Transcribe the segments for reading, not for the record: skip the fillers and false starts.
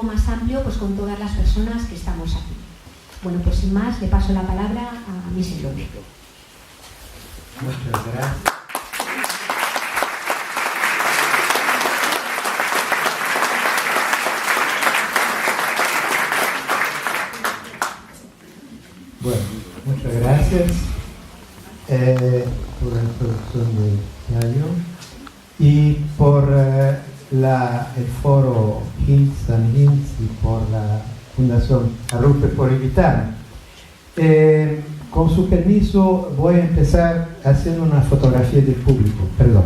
más amplio pues con todas las personas que estamos aquí. Bueno, pues sin más, le paso la palabra a mi señor. Muchas gracias. Bueno, muchas gracias por la introducción de Yayo y por el foro Hinds and Hinds y por la Fundación Arrupe por invitarme. Con su permiso voy a empezar haciendo una fotografía del público, perdón.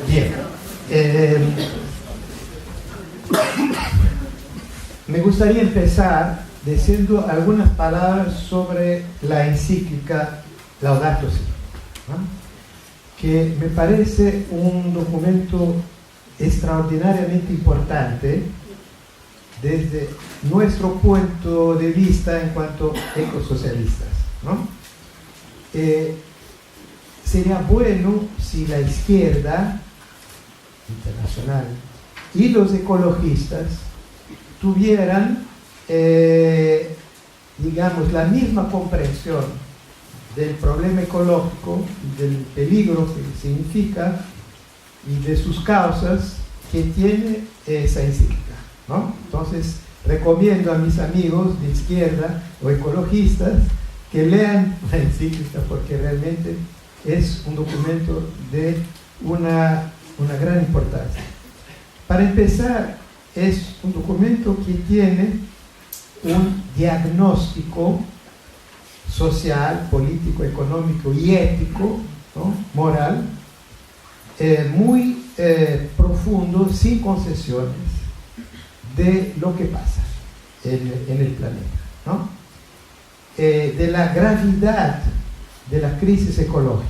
Bien. Me gustaría empezar diciendo algunas palabras sobre la encíclica Laudato Si', ¿no? Que me parece un documento extraordinariamente importante desde nuestro punto de vista en cuanto ecosocialistas, ¿no? Sería bueno si la izquierda internacional y los ecologistas tuvieran, digamos, la misma comprensión del problema ecológico, del peligro que significa y de sus causas que tiene esa encíclica, ¿no? Entonces, recomiendo a mis amigos de izquierda o ecologistas que lean la encíclica porque realmente es un documento de una gran importancia. Para empezar, es un documento que tiene un diagnóstico social, político, económico y ético, ¿no? Moral, muy profundo, sin concesiones, de lo que pasa en el planeta, ¿no? De la gravedad de la crisis ecológica,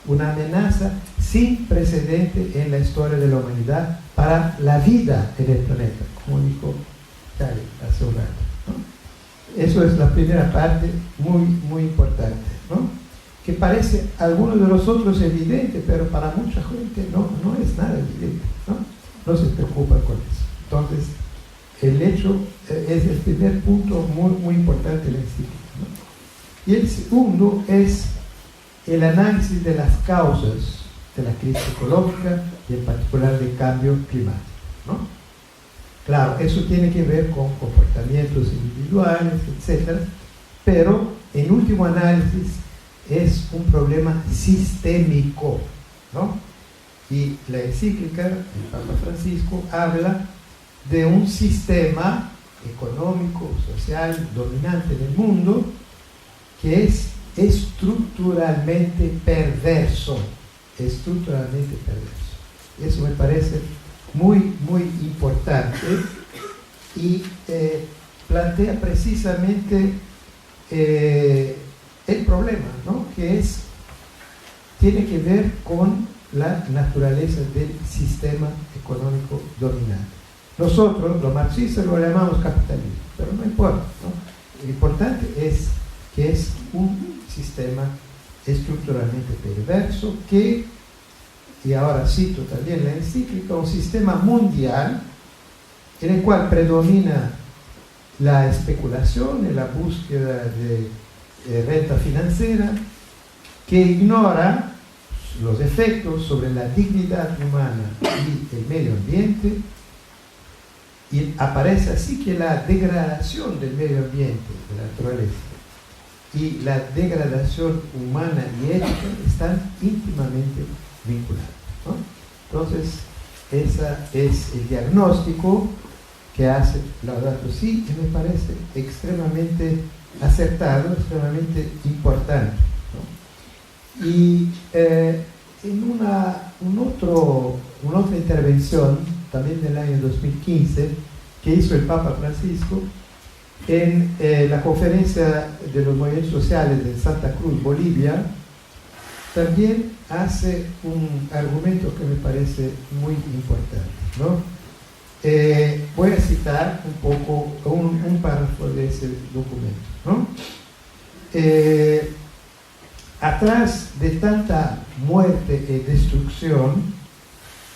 una amenaza sin precedente en la historia de la humanidad para la vida en el planeta, como dijo Cari hace un rato, ¿no? Eso es la primera parte muy importante, ¿no? Que parece a algunos de los otros evidente, pero para mucha gente no es nada evidente, ¿no? No se preocupa con eso. Entonces, el hecho es el primer punto muy importante de la encíclica, ¿no? Y el segundo es el análisis de las causas de la crisis ecológica y en particular del cambio climático, ¿no? Claro, eso tiene que ver con comportamientos individuales, etc. Pero en último análisis es un problema sistémico, ¿no? Y la encíclica del Papa Francisco habla de un sistema económico, social, dominante en el mundo que es estructuralmente perverso. Eso me parece muy importante y plantea precisamente el problema, ¿no? Que tiene que ver con la naturaleza del sistema económico dominante. Nosotros, los marxistas, lo llamamos capitalismo, pero no importa, ¿no? Lo importante es que es un sistema estructuralmente perverso que, y ahora cito también la encíclica, un sistema mundial en el cual predomina la especulación y la búsqueda de renta financiera, que ignora los efectos sobre la dignidad humana y el medio ambiente, y aparece así que la degradación del medio ambiente, de la naturaleza, y la degradación humana y ética están íntimamente vinculadas, ¿no? Entonces, ese es el diagnóstico que hace Laudato Si' y me parece extremadamente acertado, extremadamente importante, ¿no? Y en una otra intervención, también del año 2015, que hizo el Papa Francisco, en la conferencia de los movimientos sociales de Santa Cruz, Bolivia, también hace un argumento que me parece muy importante, ¿no? voy a citar un poco, un párrafo de ese documento, ¿no? Atrás de tanta muerte y destrucción,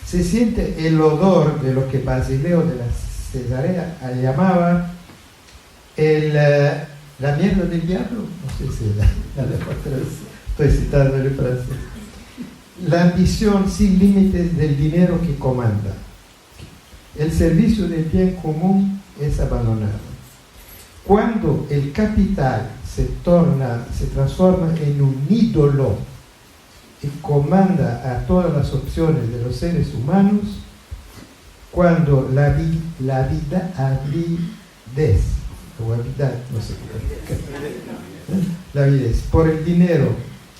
se siente el odor de lo que Basileo de la Cesarea llamaba la mierda del diablo. No sé si estoy citando el francés. La ambición sin límites del dinero que comanda. El servicio del bien común es abandonado. Cuando el capital se transforma en un ídolo y comanda a todas las opciones de los seres humanos, cuando la vida avidez, o avidad, no sé qué, la avidez por el dinero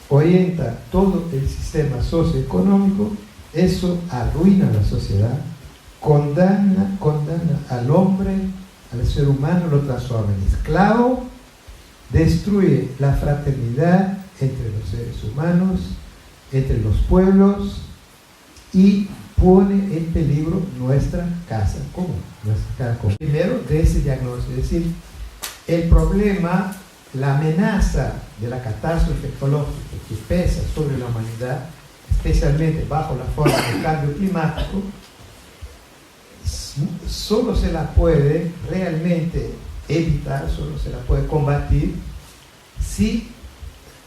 orienta todo el sistema socioeconómico, eso arruina la sociedad, condena al hombre, al ser humano, lo transforma en esclavo, destruye la fraternidad entre los seres humanos, entre los pueblos, y pone en peligro nuestra casa común. Primero, de ese diagnóstico, es decir, el problema, la amenaza de la catástrofe ecológica que pesa sobre la humanidad, especialmente bajo la forma del cambio climático, solo se la puede realmente evitar, solo se la puede combatir si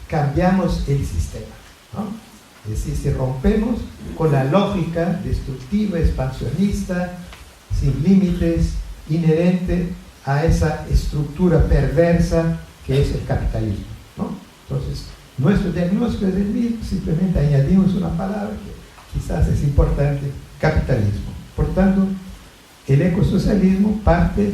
cambiamos el sistema, ¿no? Es decir, si rompemos con la lógica destructiva, expansionista, sin límites, inherente a esa estructura perversa que es el capitalismo, ¿no? Entonces, nuestro diagnóstico es el mismo, simplemente añadimos una palabra que quizás es importante: capitalismo. Por tanto, el ecosocialismo parte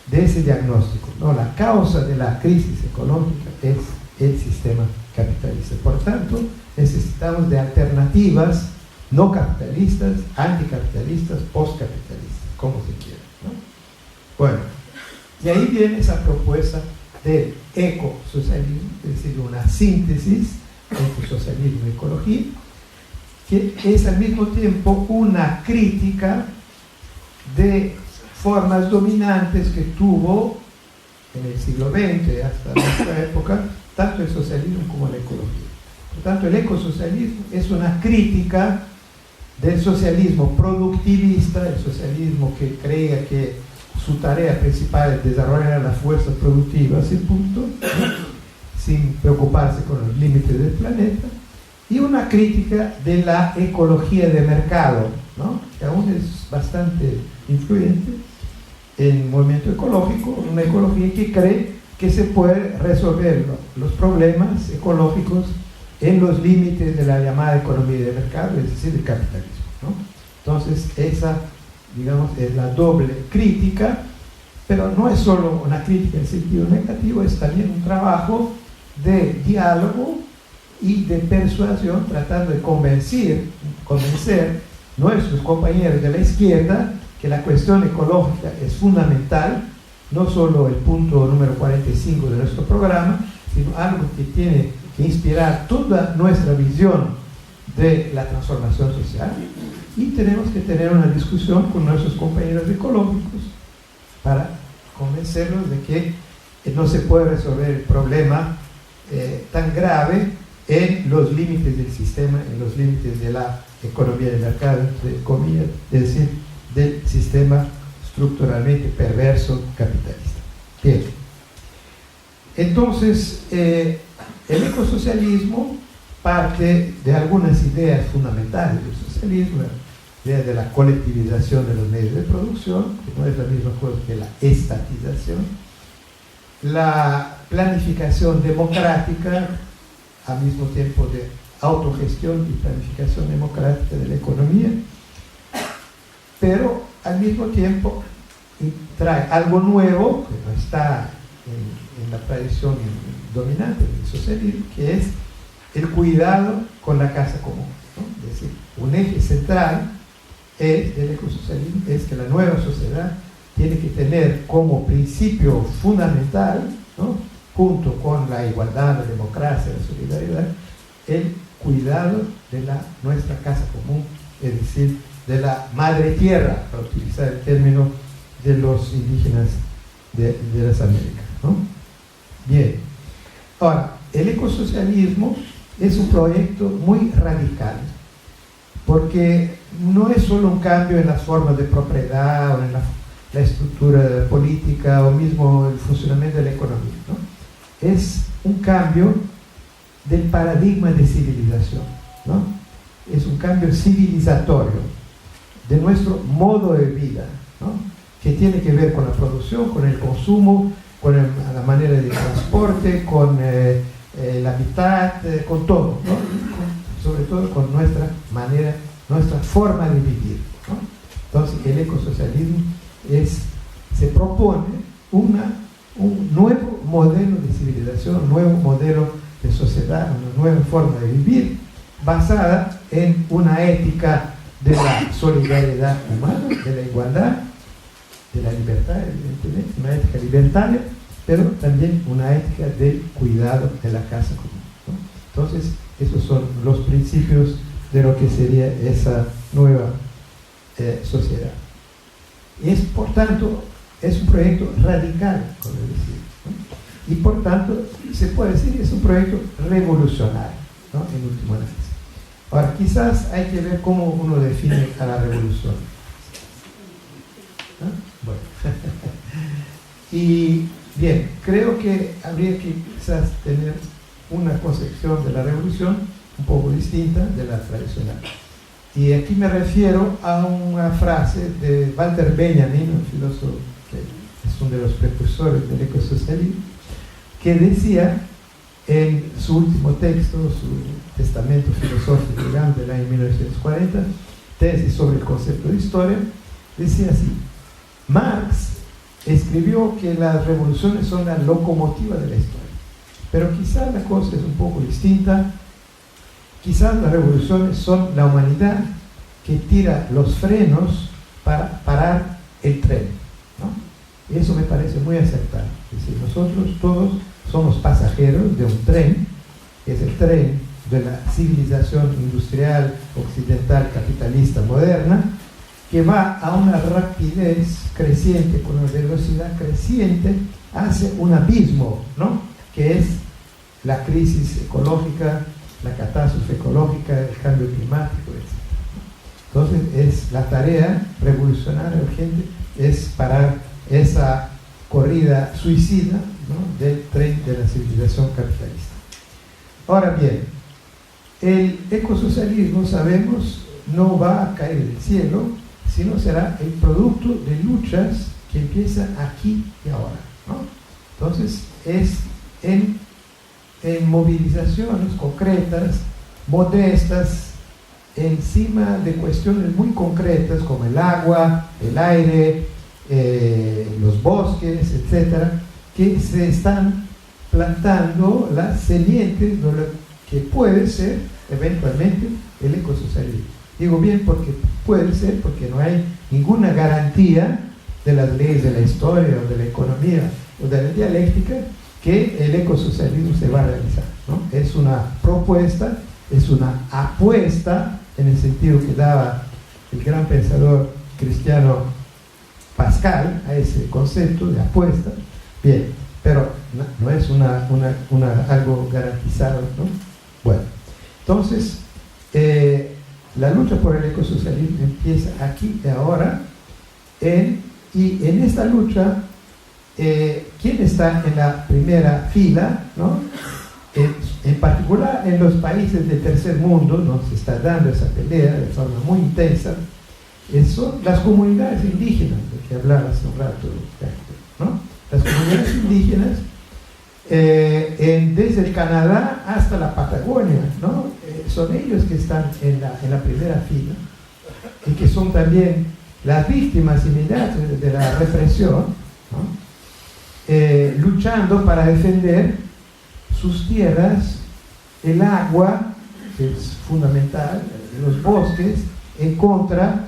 de ese diagnóstico, ¿no? La causa de la crisis económica es el sistema capitalista. Por tanto, necesitamos de alternativas no capitalistas, anticapitalistas, postcapitalistas, como se quiera, ¿no? Bueno, y ahí viene esa propuesta del ecosocialismo, es decir, una síntesis entre socialismo y ecología, que es al mismo tiempo una crítica de formas dominantes que tuvo en el siglo XX hasta nuestra época tanto el socialismo como la ecología. Por tanto, el ecosocialismo es una crítica del socialismo productivista, el socialismo que creía que su tarea principal es desarrollar las fuerzas productivas y punto, ¿no? Sin preocuparse con los límites del planeta, y una crítica de la ecología de mercado, ¿no? Que aún es bastante influyente en el movimiento ecológico, una ecología que cree que se puede resolver los problemas ecológicos en los límites de la llamada economía de mercado, es decir, el capitalismo, ¿no? Entonces, esa, digamos, es la doble crítica, pero no es solo una crítica en sentido negativo, es también un trabajo de diálogo y de persuasión, tratando de convencer nuestros compañeros de la izquierda que la cuestión ecológica es fundamental, no solo el punto número 45 de nuestro programa, sino algo que tiene que inspirar toda nuestra visión de la transformación social, y tenemos que tener una discusión con nuestros compañeros ecológicos para convencerlos de que no se puede resolver el problema tan grave en los límites del sistema, en los límites de la economía de mercado, entre comillas, es decir, del sistema estructuralmente perverso capitalista. Bien. Entonces, el ecosocialismo parte de algunas ideas fundamentales del socialismo: la idea de la colectivización de los medios de producción, que no es la misma cosa que la estatización, la planificación democrática, al mismo tiempo de autogestión y planificación democrática de la economía, pero al mismo tiempo trae algo nuevo que no está en la tradición dominante del socialismo, que es el cuidado con la casa común, ¿no? Es decir, un eje central del ecosocialismo es que la nueva sociedad tiene que tener como principio fundamental, ¿no?, junto con la igualdad, la democracia, la solidaridad, el cuidado de nuestra casa común, es decir, de la madre tierra, para utilizar el término de los indígenas de las Américas, ¿no? Bien, ahora, el ecosocialismo es un proyecto muy radical, porque no es solo un cambio en las formas de propiedad o en la estructura política o mismo el funcionamiento de la economía, ¿no? Es un cambio del paradigma de civilización, ¿no? Es un cambio civilizatorio de nuestro modo de vida, ¿no? Que tiene que ver con la producción, con el consumo, con la manera de transporte, con el hábitat, con todo, ¿no? Sobre todo con nuestra manera, nuestra forma de vivir, ¿no? Entonces el ecosocialismo se propone un nuevo modelo de civilización, un nuevo modelo de sociedad, una nueva forma de vivir basada en una ética de la solidaridad humana, de la igualdad, de la libertad, evidentemente, una ética libertaria, pero también una ética del cuidado de la casa común, ¿no? Entonces, esos son los principios de lo que sería esa nueva sociedad. Por tanto, es un proyecto radical, como decía, ¿no? Y por tanto, se puede decir que es un proyecto revolucionario, ¿no? En última análisis. Ahora, quizás hay que ver cómo uno define a la revolución. ¿Ah? Bueno. Y bien, creo que habría que quizás tener una concepción de la revolución un poco distinta de la tradicional. Y aquí me refiero a una frase de Walter Benjamin, un filósofo que es uno de los precursores del ecosocialismo, que decía en su último texto, su testamento filosófico, digamos, del año 1940, tesis sobre el concepto de historia, decía así: Marx escribió que las revoluciones son la locomotiva de la historia, pero quizás la cosa es un poco distinta. Quizás las revoluciones son la humanidad que tira los frenos para parar el tren, ¿no? Eso me parece muy acertado. Es decir, nosotros todos somos pasajeros de un tren, que es el tren de la civilización industrial occidental capitalista moderna, que va a una rapidez creciente, con una velocidad creciente, hacia un abismo, ¿no? Que es la crisis ecológica, la catástrofe ecológica, el cambio climático, etc. Entonces, es la tarea revolucionaria urgente, es parar esa corrida suicida, ¿no? Del tren de la civilización capitalista. Ahora bien, el ecosocialismo, sabemos, no va a caer del cielo, sino será el producto de luchas que empiezan aquí y ahora, ¿no? Entonces, es en movilizaciones concretas, modestas, encima de cuestiones muy concretas como el agua, el aire, los bosques, etcétera, que se están plantando las semillas de lo que puede ser eventualmente el ecosocialismo. Digo bien porque puede ser, porque no hay ninguna garantía de las leyes de la historia o de la economía o de la dialéctica que el ecosocialismo se va a realizar, ¿no? Es una propuesta, es una apuesta, en el sentido que daba el gran pensador cristiano Pascal a ese concepto de apuesta. Bien, pero no es algo garantizado, ¿no? Bueno, entonces la lucha por el ecosocialismo empieza aquí y ahora, y en esta lucha, ¿quién está en la primera fila, ¿no? En particular en los países del tercer mundo, donde se está dando esa pelea de forma muy intensa, son las comunidades indígenas, de que hablaba hace un rato, ¿no? Las comunidades indígenas, desde el Canadá hasta la Patagonia, ¿no? Son ellos que están en la primera fila y que son también las víctimas inmediatas de la represión, ¿no? Luchando para defender sus tierras, el agua, que es fundamental, los bosques, en contra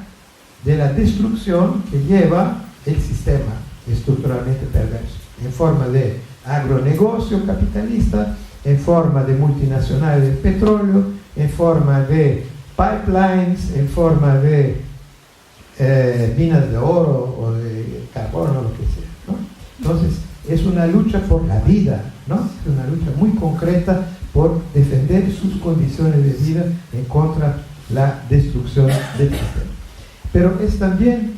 de la destrucción que lleva el sistema estructuralmente perverso, en forma de agronegocio capitalista, en forma de multinacionales del petróleo, en forma de pipelines, en forma de minas de oro o de carbono, lo que sea, ¿no? Entonces, es una lucha por la vida, ¿no? Es una lucha muy concreta por defender sus condiciones de vida en contra de la destrucción del sistema. Pero es también,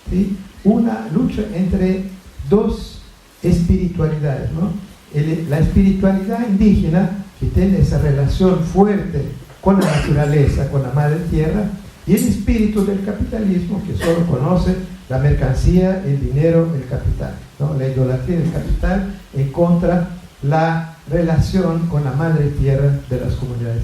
¿sí?, una lucha entre dos espiritualidades, ¿no? La espiritualidad indígena, que tiene esa relación fuerte con la naturaleza, con la madre tierra, y el espíritu del capitalismo, que solo conoce la mercancía, el dinero, el capital, ¿no? La idolatría del capital en contra la relación con la madre tierra de las comunidades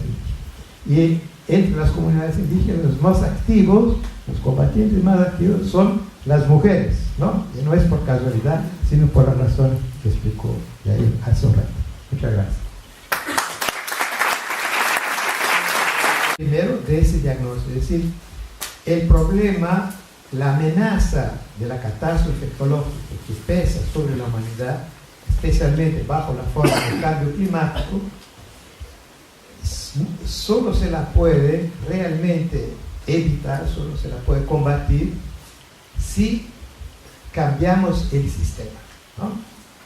indígenas. Y entre las comunidades indígenas, los más activos, los combatientes más activos, son las mujeres, ¿no? Y no es por casualidad, sino por la razón que explicó Yair hace un rato. Muchas gracias. Primero, de ese diagnóstico, es decir, el problema, la amenaza de la catástrofe ecológica que pesa sobre la humanidad, especialmente bajo la forma del cambio climático, solo se la puede realmente evitar, solo se la puede combatir si cambiamos el sistema, ¿no?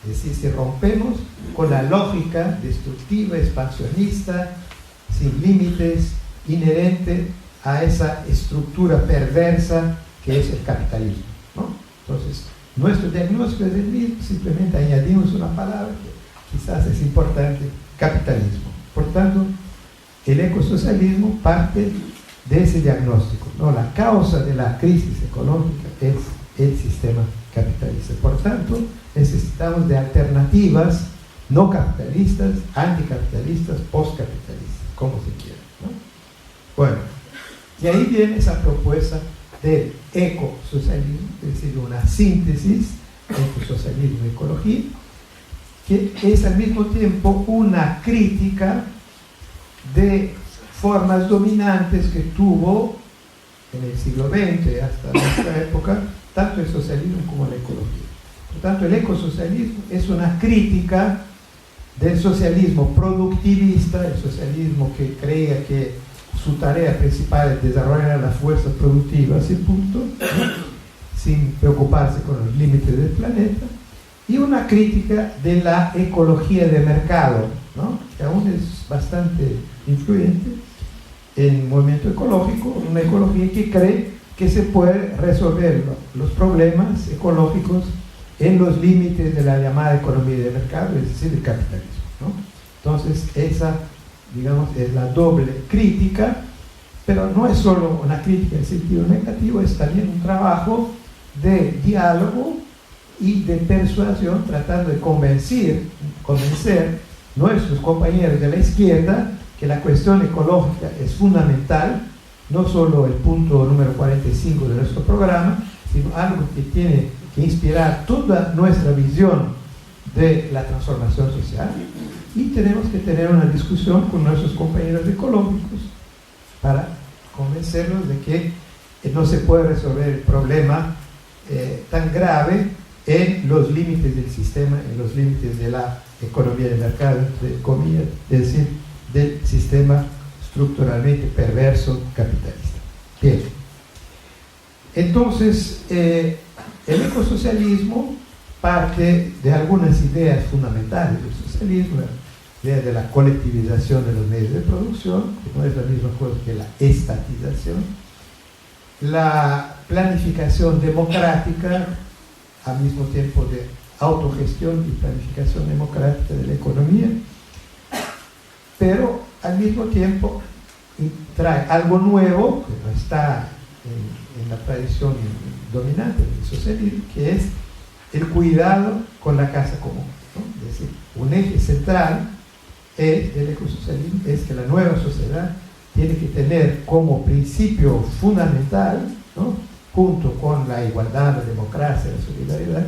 Es decir, si rompemos con la lógica destructiva, expansionista, sin límites, inherente a esa estructura perversa que es el capitalismo, ¿no? Entonces, nuestro diagnóstico es el mismo, simplemente añadimos una palabra que quizás es importante: capitalismo. Por tanto, el ecosocialismo parte de ese diagnóstico, ¿no? La causa de la crisis económica es el sistema capitalista. Por tanto, necesitamos de alternativas no capitalistas, anticapitalistas, postcapitalistas, como se quiera, ¿no? Bueno, y ahí viene esa propuesta del ecosocialismo, es decir, una síntesis entre socialismo y ecología, que es al mismo tiempo una crítica de formas dominantes que tuvo en el siglo XX hasta nuestra época, tanto el socialismo como la ecología. Por tanto, el ecosocialismo es una crítica del socialismo productivista, el socialismo que creía que su tarea principal es desarrollar las fuerzas productivas y punto, ¿no?, sin preocuparse con los límites del planeta, y una crítica de la ecología de mercado, ¿no?, que aún es bastante influyente en el movimiento ecológico, una ecología que cree que se puede resolver los problemas ecológicos en los límites de la llamada economía de mercado, es decir, el capitalismo, ¿no? Entonces, esa, digamos, es la doble crítica, pero no es solo una crítica en sentido negativo, es también un trabajo de diálogo y de persuasión, tratando de convencer nuestros compañeros de la izquierda que la cuestión ecológica es fundamental, no solo el punto número 45 de nuestro programa, sino algo que tiene que inspirar toda nuestra visión de la transformación social. Y tenemos que tener una discusión con nuestros compañeros ecológicos para convencerlos de que no se puede resolver el problema tan grave en los límites del sistema, en los límites de la economía de mercado, entre comillas, es decir, del sistema estructuralmente perverso capitalista. Bien. Entonces, el ecosocialismo parte de algunas ideas fundamentales del socialismo, la idea de la colectivización de los medios de producción, que no es la misma cosa que la estatización, la planificación democrática, al mismo tiempo de autogestión y planificación democrática de la economía, pero al mismo tiempo trae algo nuevo que no está en la tradición dominante del socialismo, que es el cuidado con la casa común, ¿no? Es decir, un eje central del ecosocialismo es que la nueva sociedad tiene que tener como principio fundamental, ¿no?, junto con la igualdad, la democracia, la solidaridad,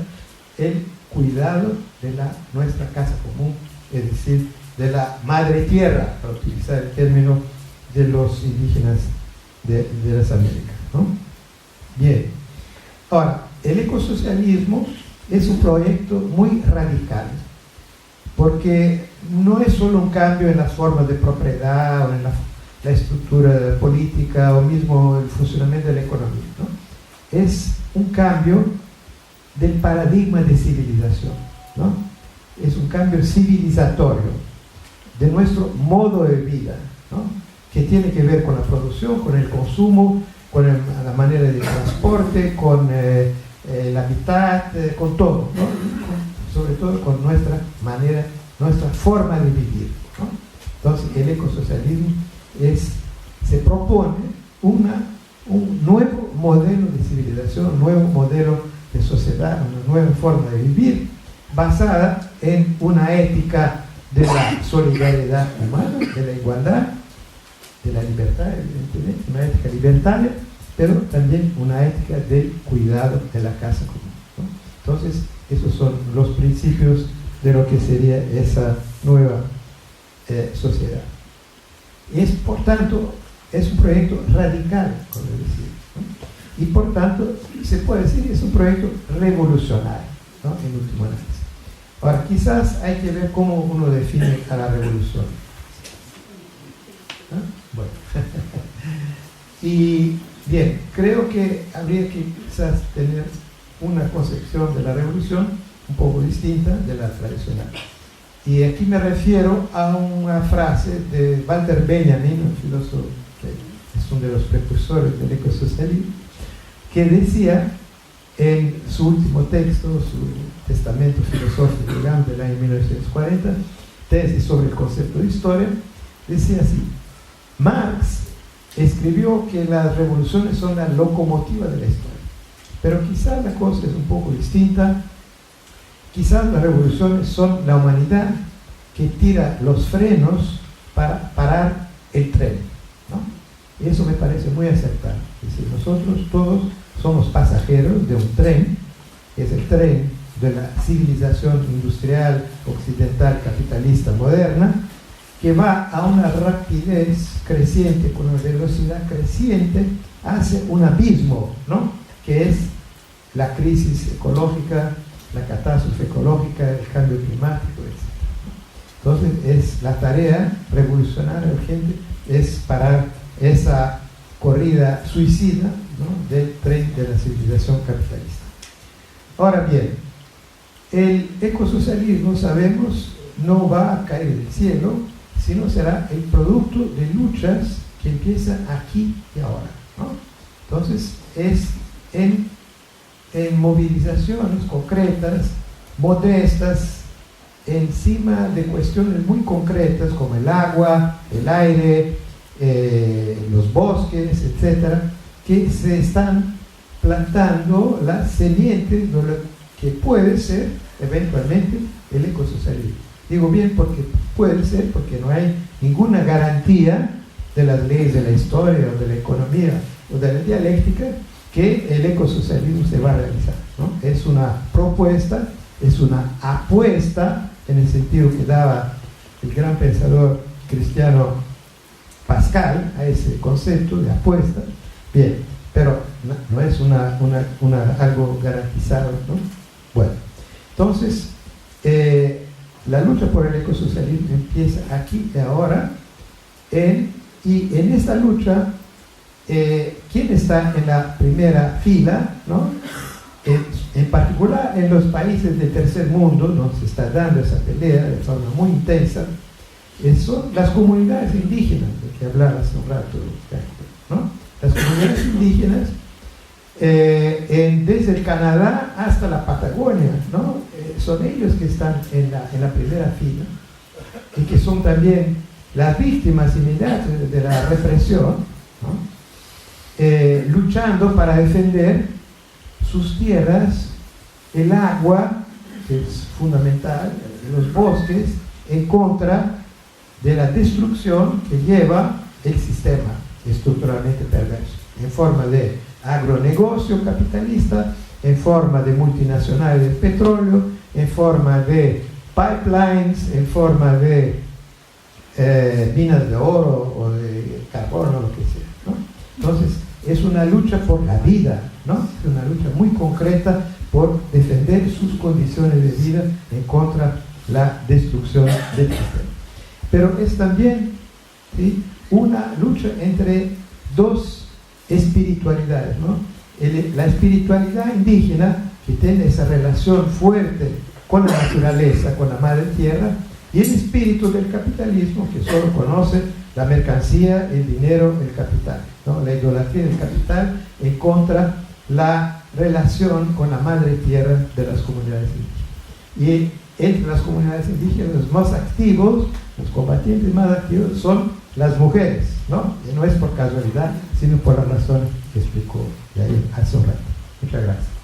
el cuidado de nuestra casa común, es decir, de la madre tierra, para utilizar el término de los indígenas de las Américas, ¿no? Bien. Ahora, el ecosocialismo es un proyecto muy radical, porque no es solo un cambio en las formas de propiedad o en la estructura política o mismo el funcionamiento de la economía, ¿no? es un cambio del paradigma de civilización, ¿no? Es un cambio civilizatorio de nuestro modo de vida, ¿no? Que tiene que ver con la producción, con el consumo, con la manera de transporte, con el hábitat, con todo, ¿no? Sobre todo con nuestra manera, nuestra forma de vivir, ¿no? Entonces el ecosocialismo se propone un nuevo modelo de civilización, un nuevo modelo de sociedad, una nueva forma de vivir, basada en una ética de la solidaridad humana, de la igualdad, de la libertad, evidentemente, una ética libertaria, pero también una ética del cuidado de la casa común, ¿no? Entonces, esos son los principios de lo que sería esa nueva sociedad. Es, por tanto, es un proyecto radical, como decía, ¿no? Y por tanto, se puede decir que es un proyecto revolucionario, ¿no? En último análisis. Ahora, quizás hay que ver cómo uno define a la revolución. ¿Ah? Bueno. Y bien, creo que habría que quizás tener una concepción de la revolución un poco distinta de la tradicional. Y aquí me refiero a una frase de Walter Benjamin, un filósofo que es uno de los precursores del ecosocialismo, que decía en su último texto, su testamento filosófico, digamos, del año 1940, tesis sobre el concepto de historia, decía así: Marx escribió que las revoluciones son la locomotiva de la historia, pero quizás la cosa es un poco distinta. Quizás las revoluciones son la humanidad que tira los frenos para parar el tren, ¿no? Y eso me parece muy acertado. Es decir, nosotros todos somos pasajeros de un tren, que es el tren de la civilización industrial occidental capitalista moderna, que va a una rapidez creciente, con una velocidad creciente, hacia un abismo, ¿no? Que es la crisis ecológica, la catástrofe ecológica, el cambio climático, etc. Entonces, es la tarea revolucionaria urgente, es parar esa corrida suicida, ¿no? Del tren de la civilización capitalista. Ahora bien, el ecosocialismo, sabemos, no va a caer del cielo, sino será el producto de luchas que empiezan aquí y ahora, ¿no? Entonces, es en movilizaciones concretas, modestas, encima de cuestiones muy concretas como el agua, el aire, los bosques, etcétera, que se están plantando las sementes de lo que puede ser eventualmente el ecosocialismo. Digo bien porque puede ser, porque no hay ninguna garantía de las leyes de la historia o de la economía o de la dialéctica que el ecosocialismo se va a realizar, ¿no? Es una propuesta, es una apuesta, en el sentido que daba el gran pensador cristiano Pascal a ese concepto de apuesta. Bien, pero no es algo garantizado, ¿no? Bueno, entonces la lucha por el ecosocialismo empieza aquí y ahora, y en esta lucha, ¿quién está en la primera fila, ¿no? En particular en los países del tercer mundo, donde se está dando esa pelea de forma muy intensa, son las comunidades indígenas, de que hablaba hace un rato, ¿no? Las comunidades indígenas, desde el Canadá hasta la Patagonia, ¿no? Son ellos que están en la primera fila y que son también las víctimas inmediatas de la represión, ¿no? Luchando para defender sus tierras, el agua, que es fundamental, los bosques, en contra de la destrucción que lleva el sistema estructuralmente perverso, en forma de agronegocio capitalista, en forma de multinacionales del petróleo, en forma de pipelines, en forma de minas de oro o de carbono, lo que sea, ¿no? Entonces, es una lucha por la vida, ¿no? Es una lucha muy concreta por defender sus condiciones de vida en contra de la destrucción del sistema. Pero es también, ¿sí?, una lucha entre dos espiritualidades, ¿no? la espiritualidad indígena, que tiene esa relación fuerte con la naturaleza, con la madre tierra, y el espíritu del capitalismo, que solo conoce la mercancía, el dinero, el capital, ¿no? La idolatría del capital en contra la relación con la madre tierra de las comunidades indígenas. Y entre las comunidades indígenas, los más activos, los combatientes más activos, son las mujeres, ¿no? Y no es por casualidad, sino por las razones que explicó ahí hace un rato. Muchas gracias.